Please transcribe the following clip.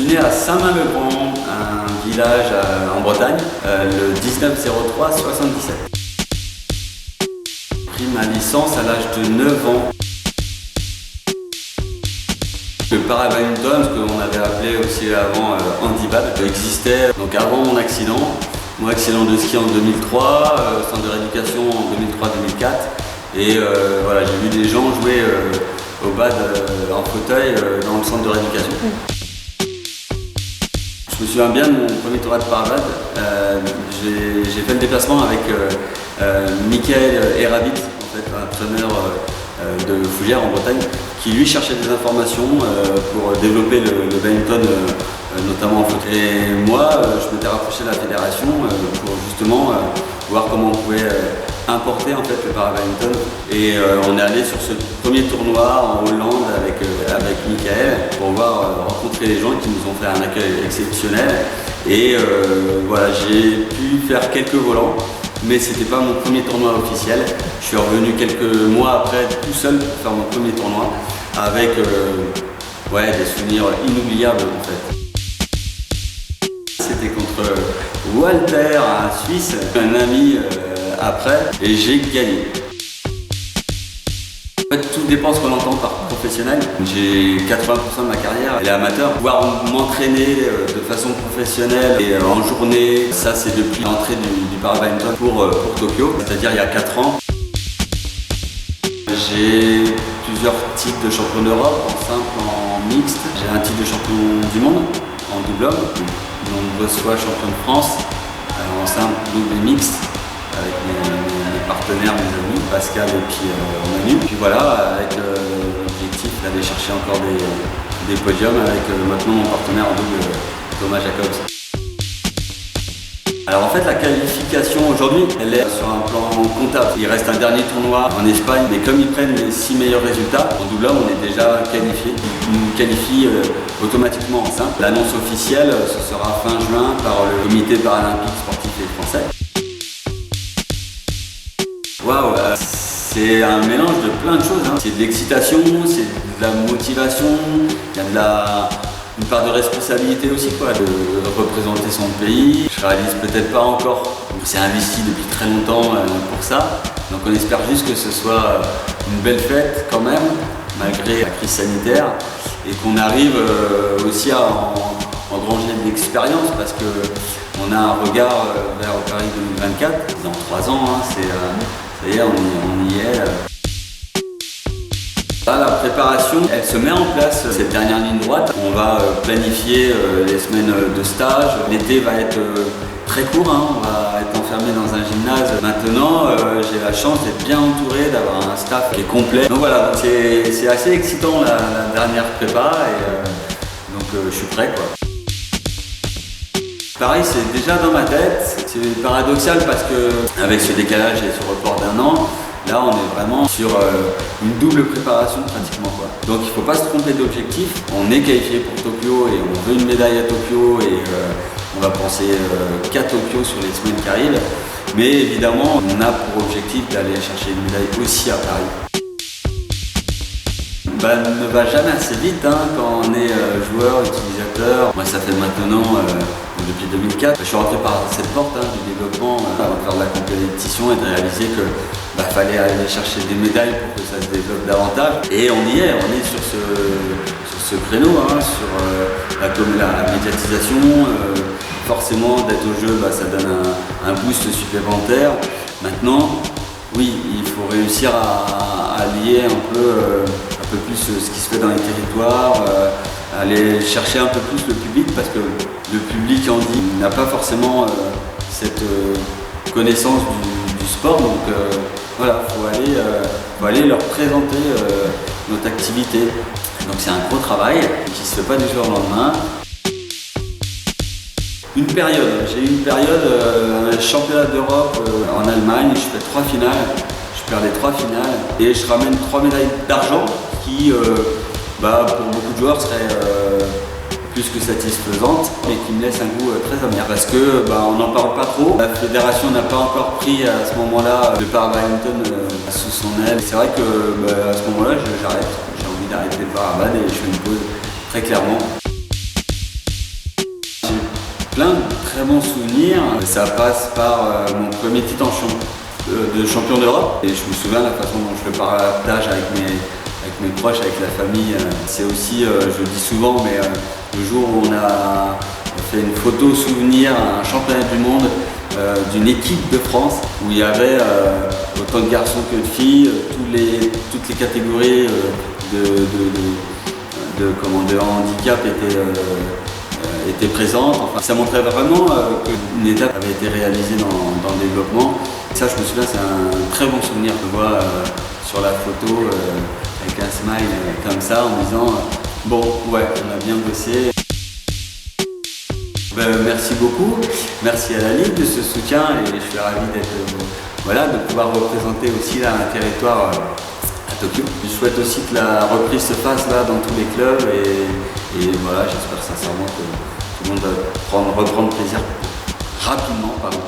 suis né à Saint-Main-le-Grand, un village en Bretagne, le 19-03-77. J'ai pris ma licence à l'âge de 9 ans. Le para-badminton, ce qu'on avait appelé aussi avant handiball, existait donc avant mon accident. Mon accident de ski en 2003, centre de rééducation en 2003-2004. Et voilà, j'ai vu des gens jouer au bad en fauteuil dans le centre de rééducation. Je me souviens bien de mon premier tournoi de para-bad. J'ai fait le déplacement avec Michael Erabit, en fait, un entraîneur de Fougères en Bretagne, qui lui cherchait des informations pour développer le badminton, notamment en fauteuil. Et moi, je m'étais rapproché de la fédération pour justement voir comment on pouvait importer en fait le para-badminton. Et on est allé sur ce premier tournoi en Hollande avec Michael pour rencontrer les gens qui nous ont fait un accueil exceptionnel. Et voilà, j'ai pu faire quelques volants. Mais c'était pas mon premier tournoi officiel. Je suis revenu quelques mois après tout seul pour faire mon premier tournoi avec des souvenirs inoubliables en fait. C'était contre Walter, un Suisse, un ami après, et j'ai gagné. En fait, tout dépend de ce qu'on entend par professionnel. J'ai 80% de ma carrière, elle est amateur. Pouvoir m'entraîner de façon professionnelle et en journée, ça c'est depuis l'entrée du para-badminton pour Tokyo, c'est-à-dire il y a 4 ans. J'ai plusieurs titres de champion d'Europe, en simple, en mixte. J'ai un titre de champion du monde en double homme, de nombreuses fois champion de France, en simple, double et mixte, avec mes partenaires, mes amis, Pascal et puis Manu. Puis voilà, avec l'objectif d'aller chercher encore des podiums avec maintenant mon partenaire en double, Thomas Jacobs. Alors en fait la qualification aujourd'hui, elle est sur un plan comptable. Il reste un dernier tournoi en Espagne, mais comme ils prennent les 6 meilleurs résultats, en double homme on est déjà qualifié. Ils nous qualifient automatiquement en simple. L'annonce officielle, ce sera fin juin par le comité paralympique sportif et français. Waouh, c'est un mélange de plein de choses. C'est de l'excitation, c'est de la motivation, il y a une part de responsabilité aussi, de représenter son pays. Je réalise peut-être pas encore, on s'est investi depuis très longtemps pour ça. Donc on espère juste que ce soit une belle fête quand même, malgré la crise sanitaire, et qu'on arrive aussi à engranger de l'expérience parce qu'on a un regard vers Paris 2024. Dans 3 ans, ça y est, on y est. Là, la préparation, elle se met en place, cette dernière ligne droite. On va planifier les semaines de stage. L'été va être très court, on va être enfermé dans un gymnase. Maintenant, j'ai la chance d'être bien entouré, d'avoir un staff qui est complet. Donc voilà, c'est assez excitant la dernière prépa et donc je suis prêt quoi. Pareil, c'est déjà dans ma tête. C'est paradoxal parce que avec ce décalage et ce report d'1 an, là, on est vraiment sur une double préparation pratiquement quoi. Donc il ne faut pas se tromper d'objectif. On est qualifié pour Tokyo et on veut une médaille à Tokyo et on va penser qu'à Tokyo sur les semaines qui arrivent. Mais évidemment, on a pour objectif d'aller chercher une médaille aussi à Paris. Ne va jamais assez vite quand on est joueur, utilisateur. Moi ça fait maintenant, depuis 2004, je suis rentré par cette porte du développement avant de faire de la compétition et de réaliser que fallait aller chercher des médailles pour que ça se développe davantage. Et on y est, on est sur ce créneau, sur la médiatisation. Forcément d'être au jeu, ça donne un boost supplémentaire. Maintenant, oui, il faut réussir à lier un peu plus ce qui se fait dans les territoires, aller chercher un peu plus le public parce que le public en dit n'a pas forcément cette connaissance du sport. Donc voilà, faut aller leur présenter notre activité. Donc c'est un gros travail qui ne se fait pas du jour au lendemain. J'ai eu une période, un championnat d'Europe en Allemagne, je fais 3 finales, je perds les 3 finales et je ramène 3 médailles d'argent qui, pour beaucoup de joueurs, seraient plus que satisfaisantes, mais qui me laissent un goût très amer parce que on n'en parle pas trop. La fédération n'a pas encore pris à ce moment-là le para-badminton sous son aile. C'est vrai que à ce moment-là, j'arrête. J'ai envie d'arrêter le para-bad et je fais une pause très clairement. plein de très bons souvenirs. Ça passe par mon premier titre de champion d'Europe. Et je me souviens de la façon dont je le partage avec mes proches, avec la famille. C'est aussi, je le dis souvent, mais le jour où on a fait une photo souvenir à un championnat du monde d'une équipe de France où il y avait autant de garçons que de filles, toutes les catégories de handicap étaient présentes. Enfin, ça montrait vraiment qu'une étape avait été réalisée dans le développement. Ça, je me souviens, c'est un très bon souvenir. Je le vois sur la photo avec un smile comme ça en me disant bon, ouais, on a bien bossé. Merci beaucoup, merci à la Ligue de ce soutien et je suis ravi de pouvoir représenter aussi là, un territoire à Tokyo. Je souhaite aussi que la reprise se fasse là dans tous les clubs et voilà, j'espère sincèrement que tout le monde va reprendre plaisir rapidement. Pardon.